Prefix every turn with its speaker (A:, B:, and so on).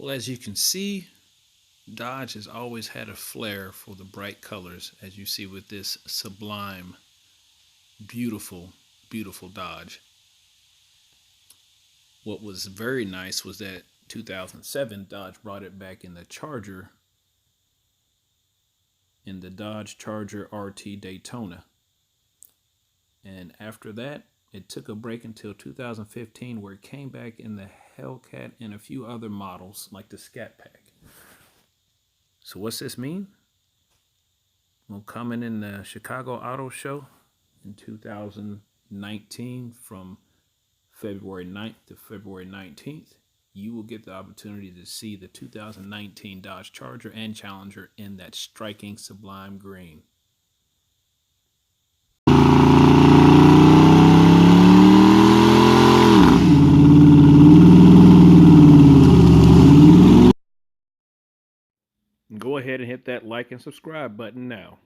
A: Well, as you can see, Dodge has always had a flair for the bright colors, as you see with this Sublime, beautiful, beautiful Dodge. What was very nice was that 2007 Dodge brought it back in the Charger, in the Dodge Charger RT Daytona. And after that, it took a break until 2015, where it came back in the Hellcat and a few other models like the Scat Pack. So what's this mean? Well, coming in the Chicago Auto Show in 2019 from February 9th to February 19th, you will get the opportunity to see the 2019 Dodge Charger and Challenger in that striking Sublime green. Go ahead and hit that like and subscribe button now.